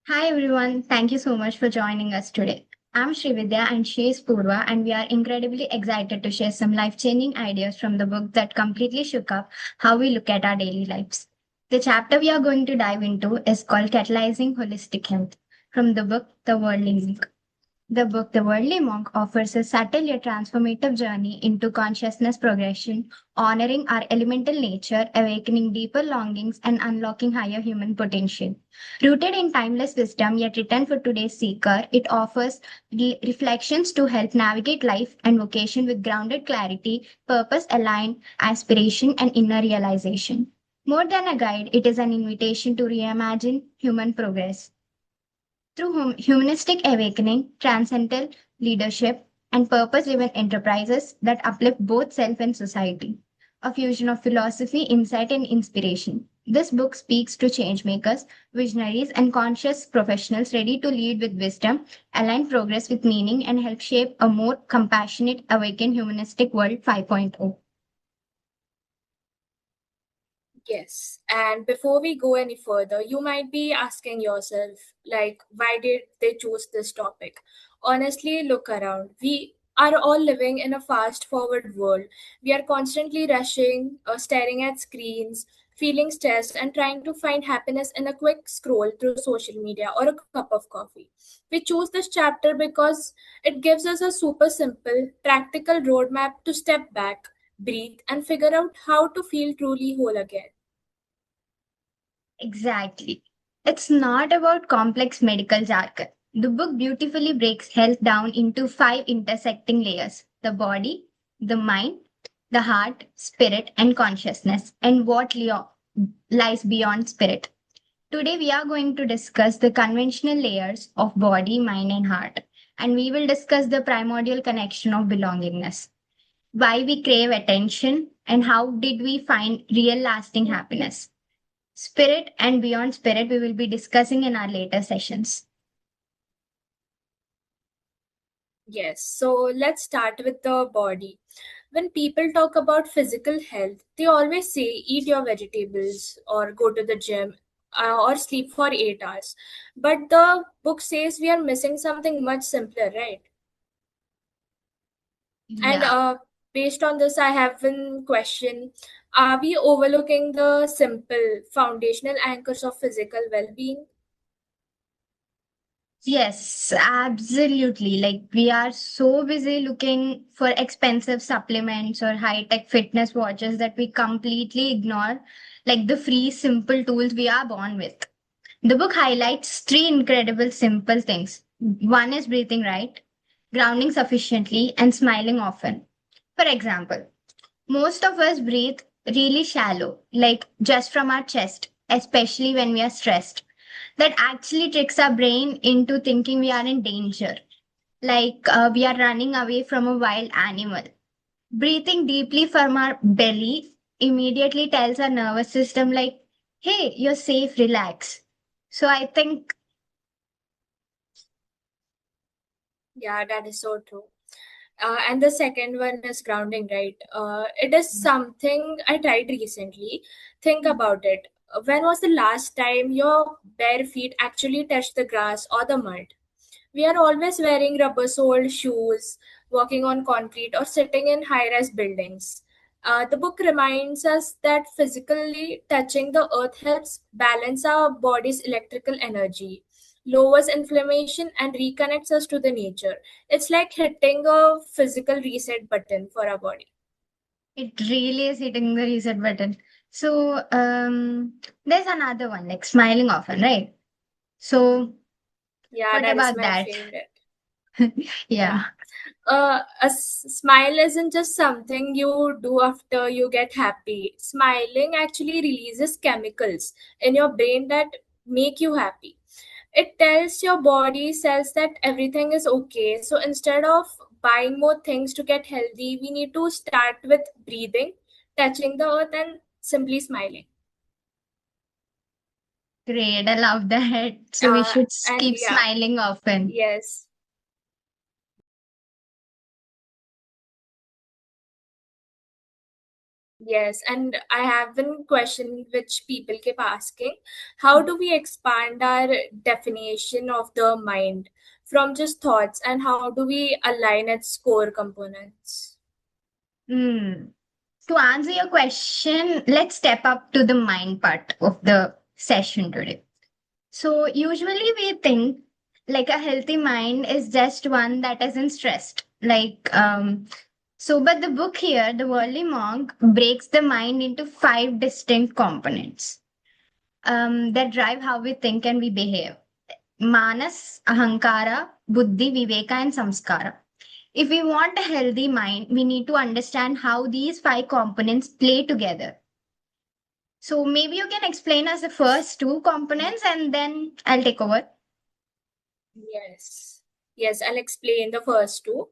Hi everyone, thank you so much for joining us today. I'm Srividya and she is Purva, and we are incredibly excited to share some life changing ideas from the book that completely shook up how we look at our daily lives. The chapter we are going to dive into is called Catalyzing Holistic Health from the book The Worldly Monk. The book The Worldly Monk offers a subtle yet transformative journey into consciousness progression, honoring our elemental nature, awakening deeper longings, and unlocking higher human potential. Rooted in timeless wisdom, yet written for today's seeker, it offers reflections to help navigate life and vocation with grounded clarity, purpose aligned aspiration, and inner realization. More than a guide, it is an invitation to reimagine human progress through humanistic awakening, transcendental leadership, and purpose driven enterprises that uplift both self and society. A fusion of philosophy, insight, and inspiration. This book speaks to changemakers, visionaries, and conscious professionals ready to lead with wisdom, align progress with meaning, and help shape a more compassionate, awakened humanistic world 5.0. Yes. And before we go any further, you might be asking yourself, like, why did they choose this topic? Honestly, look around. We are all living in a fast forward world. We are constantly rushing, staring at screens, feeling stressed, and trying to find happiness in a quick scroll through social media or a cup of coffee. We choose this chapter because it gives us a super simple, practical roadmap to step back, breathe, and figure out how to feel truly whole again. Exactly. It's not about complex medical jargon. The book beautifully breaks health down into five intersecting layers: the body, the mind, the heart, spirit, and consciousness, and what lies beyond spirit. Today, we are going to discuss the conventional layers of body, mind, and heart, and we will discuss the primordial connection of belongingness, why we crave attention, and how did we find real lasting happiness. Spirit and beyond spirit, we will be discussing in our later sessions. Yes, so let's start with the body. When people talk about physical health, they always say eat your vegetables or go to the gym or sleep for 8 hours. But the book says we are missing something much simpler, right? And Yeah. based on this, I have one question. Are we overlooking the simple foundational anchors of physical well being? Yes, absolutely. Like we are so busy looking for expensive supplements or high-tech fitness watches that we completely ignore like the free simple tools we are born with. The book highlights three incredible simple things. One is breathing right, grounding sufficiently, and smiling often. For example, most of us breathe really shallow, like just from our chest, especially when we are stressed. That actually tricks our brain into thinking we are in danger, like we are running away from a wild animal. Breathing deeply from our belly immediately tells our nervous system, like, hey, you're safe, relax. So I think, Yeah, that is so true. And the second one is grounding, right? It is something I tried recently. Think about it. When was the last time your bare feet actually touched the grass or the mud? We are always wearing rubber soled shoes, walking on concrete, or sitting in high rise buildings. The book reminds us that physically touching the earth helps balance our body's electrical energy, lowers inflammation, and reconnects us to the nature. It's like hitting a physical reset button for our body. it really is hitting the reset button. So there's another one, like smiling often, right? So Yeah, what that is about my that? favorite. Yeah. Yeah. Smile isn't just something you do after you get happy. Smiling actually releases chemicals in your brain that make you happy. It tells your body cells that everything is okay. So instead of buying more things to get healthy, we need to start with breathing, touching the earth, and simply smiling. Great, I love that. So we should And keep yeah, smiling often. yes. Yes, and I have one question which people keep asking. How do we expand our definition of the mind from just thoughts, and how do we align its core components? Hmm. To answer your question, let's step up to the mind part of the session today. So, usually we think like a healthy mind is just one that isn't stressed. But the book here, The Worldly Monk, breaks the mind into five distinct components that drive how we think and we behave: Manas, Ahankara, Buddhi, Viveka, and Samskara. If we want a healthy mind, we need to understand how these five components play together. So maybe you can explain us the first two components and then I'll take over. Yes. Yes, I'll explain the first two.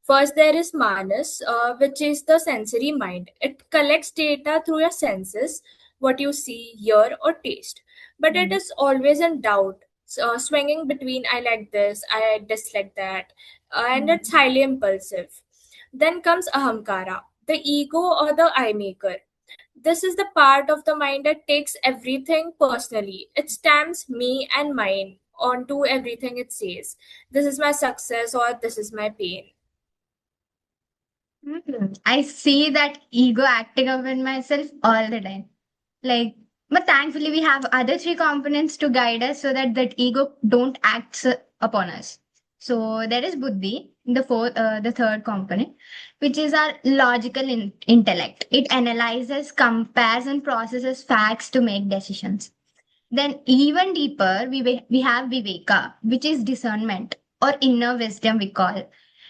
First, there is Manas, which is the sensory mind. It collects data through your senses, what you see, hear, or taste. But it Mm. is always in doubt, swinging between I like this, I dislike that, and it's Mm. highly impulsive. Then comes Ahamkara, the ego or the I maker. This is the part of the mind that takes everything personally. It stamps me and mine onto everything it says. This is my success or this is my pain. I see that ego acting up in myself all the time. Like, but thankfully we have other three components to guide us so that ego don't act upon us. So there is buddhi, the third component, which is our logical intellect. It analyzes, compares, and processes facts to make decisions. Then even deeper, we have viveka, which is discernment or inner wisdom we call.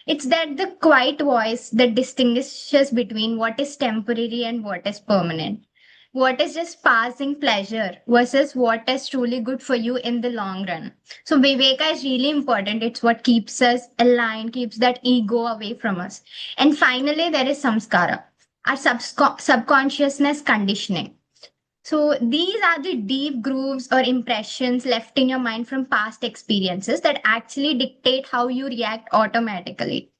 It's that the quiet voice that distinguishes between what is temporary and what is permanent. What is just passing pleasure versus what is truly good for you in the long run. So viveka is really important. It's what keeps us aligned, keeps that ego away from us. And finally, there is samskara, our subconsciousness conditioning. So these are the deep grooves or impressions left in your mind from past experiences that actually dictate how you react automatically.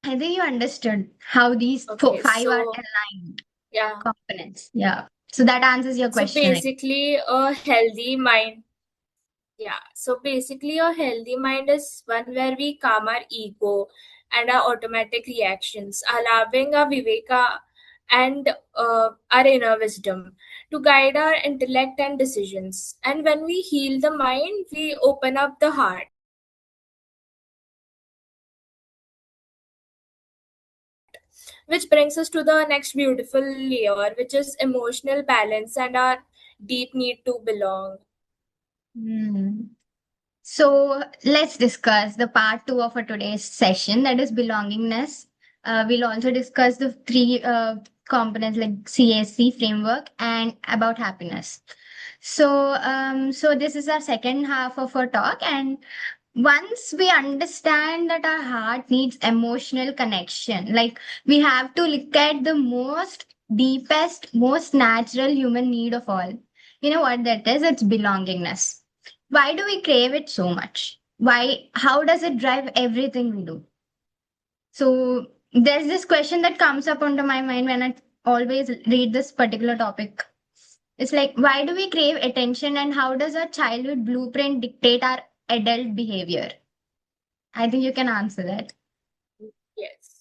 I think you understood how these Okay, five are so aligned yeah. components. Yeah. So that answers your So question, right? basically a healthy mind. Yeah, so basically, a healthy mind is one where we calm our ego and our automatic reactions, allowing our viveka and our inner wisdom to guide our intellect and decisions. And when we heal the mind, we open up the heart, which brings us to the next beautiful layer, which is emotional balance and our deep need to belong. Hmm. So let's discuss the part two of our today's session, that is belongingness. We'll also discuss the three components like CAC framework and about happiness. So this is our second half of our talk, and once we understand that our heart needs emotional connection, like we have to look at the most deepest, most natural human need of all. You know what that is? It's belongingness. Why do we crave it so much? Why? How does it drive everything we do? So there's this question that comes up onto my mind when I always read this particular topic. It's like, why do we crave attention and how does our childhood blueprint dictate our adult behavior? I think you can answer that. Yes.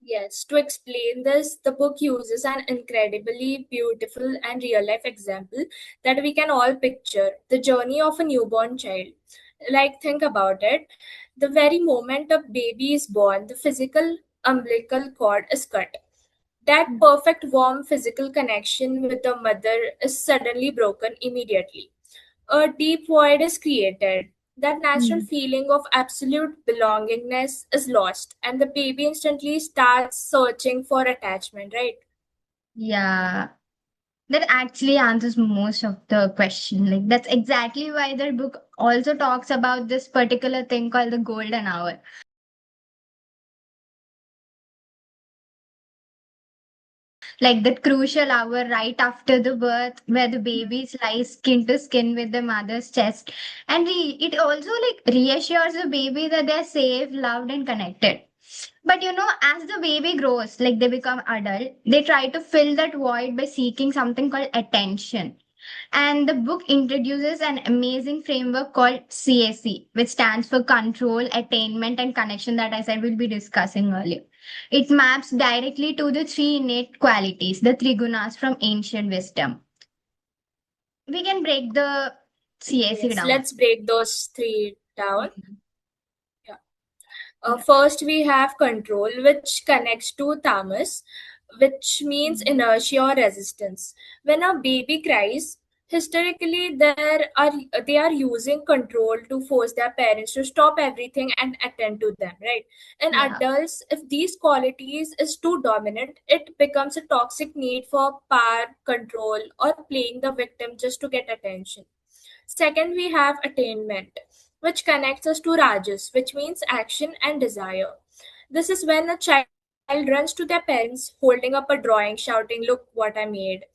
Yes, to explain this, the book uses an incredibly beautiful and real life example that we can all picture the journey of a newborn child. Like, think about it. The very moment a baby is born, the physical umbilical cord is cut. That perfect, warm physical connection with the mother is suddenly broken immediately. A deep void is created. That natural Mm. feeling of absolute belongingness is lost, and the baby instantly starts searching for attachment, right? Yeah, that actually answers most of the question. Like, that's exactly why the book also talks about this particular thing called the golden hour. Like that crucial hour right after the birth where the babies lie skin to skin with the mother's chest, and it also like reassures the baby that they're safe, loved, and connected. But as the baby grows, like they become adult, they try to fill that void by seeking something called attention. And the book introduces an amazing framework called CAC, which stands for control, attainment, and connection that I said we'll be discussing earlier. It maps directly to the three innate qualities, the three gunas from ancient wisdom. We can break the CAC Yes, down. let's break those three down. Mhm. Yeah. Yeah. First, we have control, which connects to tamas, which means Mhm. inertia or resistance. When a baby cries, historically they are using control to force their parents to stop everything and attend to them, right? In Yeah. adults, if these qualities is too dominant, it becomes a toxic need for power, control, or playing the victim just to get attention. Second, we have attainment, which connects us to rajas, which means action and desire. This is when a child runs to their parents holding up a drawing, shouting, "Look what I made."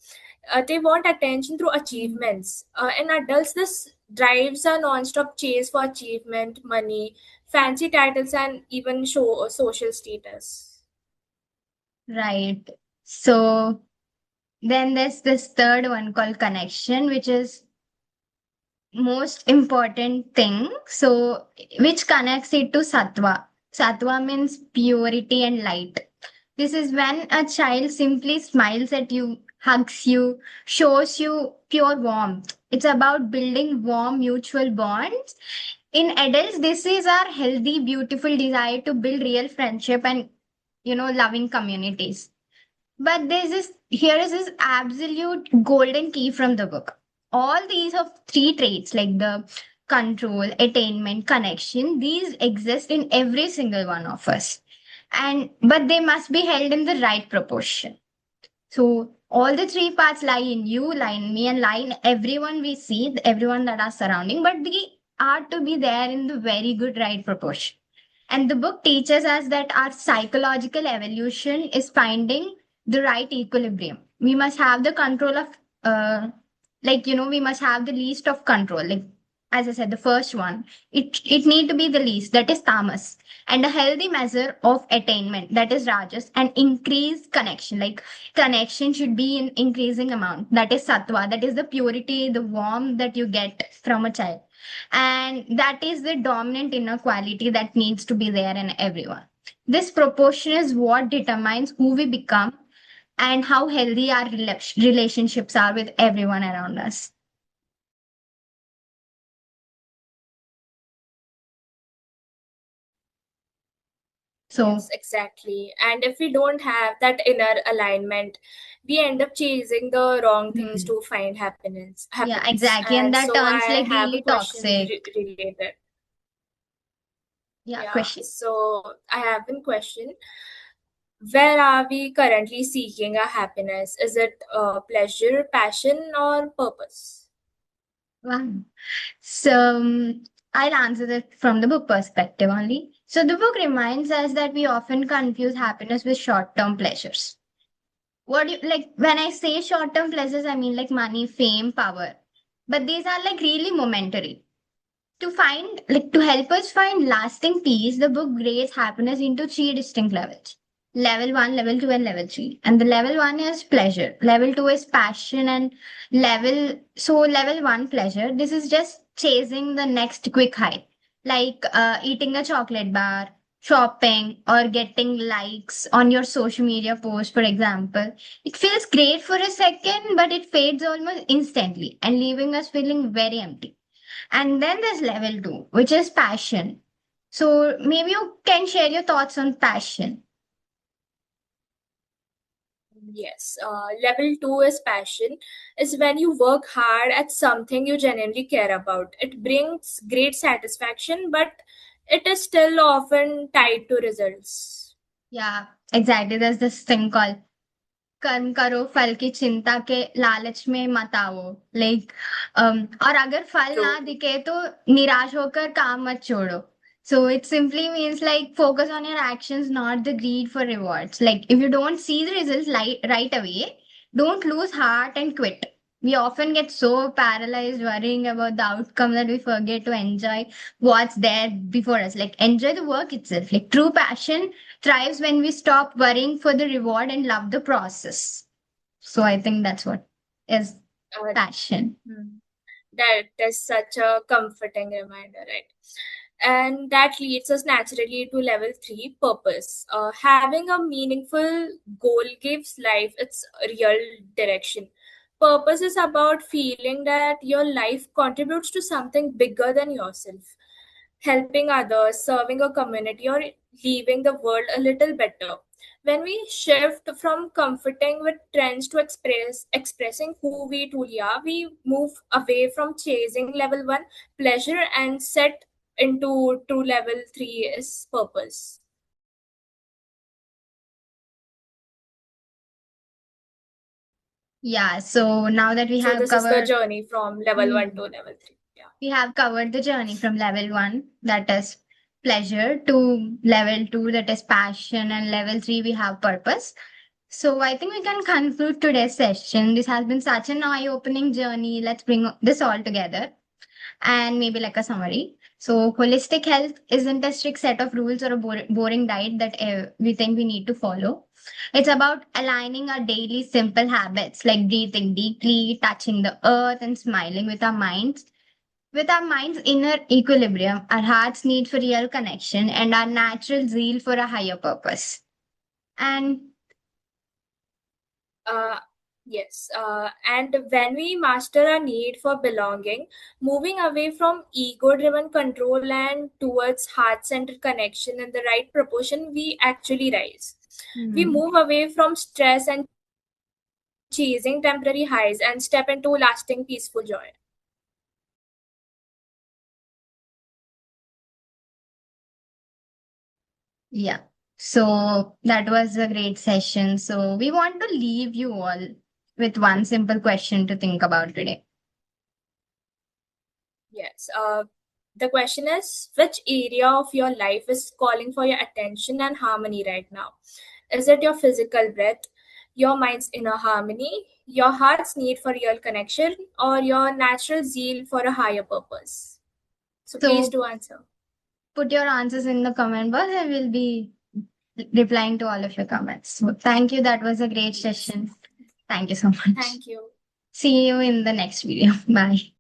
They want attention through Mhm. achievements. In adults, this drives a non-stop chase for achievement, money, fancy titles, and even social status. Right. So then there's this third one called connection, which is most important thing. So, which connects it to sattva. Sattva means purity and light. This is when a child simply smiles at you, hugs you, shows you pure warmth. It's about building warm mutual bonds. In adults, this is our healthy, beautiful desire to build real friendship and, loving communities. But here is this absolute golden key from the book. All these of three traits, like the control, attainment, connection, these exist in every single one of us. And but they must be held in the right proportion. So all the three parts lie in you, lie in me, and lie in everyone we see, everyone that are surrounding, but they are to be there in the very good right proportion. And the book teaches us that our psychological evolution is finding the right equilibrium. We must have the control of, we must have the least of control. Like, as I said, the first one, it need to be the least, that is tamas, and a healthy measure of attainment, that is rajas, and increased connection. Like, connection should be in increasing amount, that is sattva, that is the purity, the warmth that you get from a child, and that is the dominant inner quality that needs to be there in everyone. This proportion is what determines who we become and how healthy our relationships are with everyone around us. Yes, So, exactly. And if we don't have that inner alignment, we end up chasing the wrong things hmm, to find happiness. yeah, Happiness. exactly. And And that so turns I like have a really question toxic. related. Yeah, Yeah. question. So I have one question. Where are we currently seeking our happiness? Is it pleasure, passion, or purpose? Wow. So, I'll answer that from the book perspective only. So, the book reminds us that we often confuse happiness with short term pleasures. What do you like when I say short term pleasures? I mean like money, fame, power. But these are like really momentary. To help us find lasting peace, the book grades happiness into three distinct levels. Level 1, level 2, and level 3. And the level 1 is pleasure. Level 2 is passion, and level 1 pleasure. This is just chasing the next quick high. Like eating a chocolate bar, shopping, or getting likes on your social media post, for example. It feels great for a second, but it fades almost instantly and leaving us feeling very empty. And then there's level 2, which is passion. So maybe you can share your thoughts on passion. Yes, level two is passion, is when you work hard at something you genuinely care about. It brings great satisfaction, but it is still often tied to results. Yeah, exactly. There's this thing called कर्म करो फल की चिंता के लालच में मत आओ लाइक और अगर फल ना True. दिखे तो निराश होकर काम मत छोड़ो. So it simply means like focus on your actions, not the greed for rewards. Like if you don't see the results right away, don't lose heart and quit. We often get so paralyzed worrying about the outcome that we forget to enjoy what's there before us. Like enjoy the work itself. Like true passion thrives when we stop worrying for the reward and love the process. So I think that's what is Uh, passion. hmm. That is such a comforting reminder, right? And that leads us naturally to level three, purpose. Having a meaningful goal gives life its real direction. Purpose is about feeling that your life contributes to something bigger than yourself, helping others, serving a community, or leaving the world a little better. When we shift from comforting with trends to expressing who we truly are, we move away from chasing level one pleasure and set into to level three is purpose. Yeah, so now that we So have this is the covered, journey from level one hmm, to level three. Yeah. we have covered the journey from level one, that is pleasure, to level two, that is passion, and level three, we have purpose. So I think we can conclude today's session. This has been such an eye-opening journey. Let's bring this all together and maybe like a summary. So holistic health isn't a strict set of rules or a boring diet that we think we need to follow. It's about aligning our daily simple habits like breathing deeply, touching the earth, and smiling with our minds. With our mind's inner equilibrium, our heart's need for real connection, and our natural zeal for a higher purpose. And Uh, yes, and when we master our need for belonging, moving away from ego driven control and towards heart centered connection in the right proportion, we actually rise. We hmm, move away from stress and chasing temporary highs and step into lasting peaceful joy. yeah. So that was a great session. So we want to leave you all with one simple question to think about today. Yes. The question is, which area of your life is calling for your attention and harmony right now? Is it your physical breath, your mind's inner harmony, your heart's need for real connection, or your natural zeal for a higher purpose? So please So do answer. put your answers in the comment box and we'll be replying to all of your comments. So thank you. That was a great Yes. session. Thank you so much. Thank you. See you in the next video. Bye.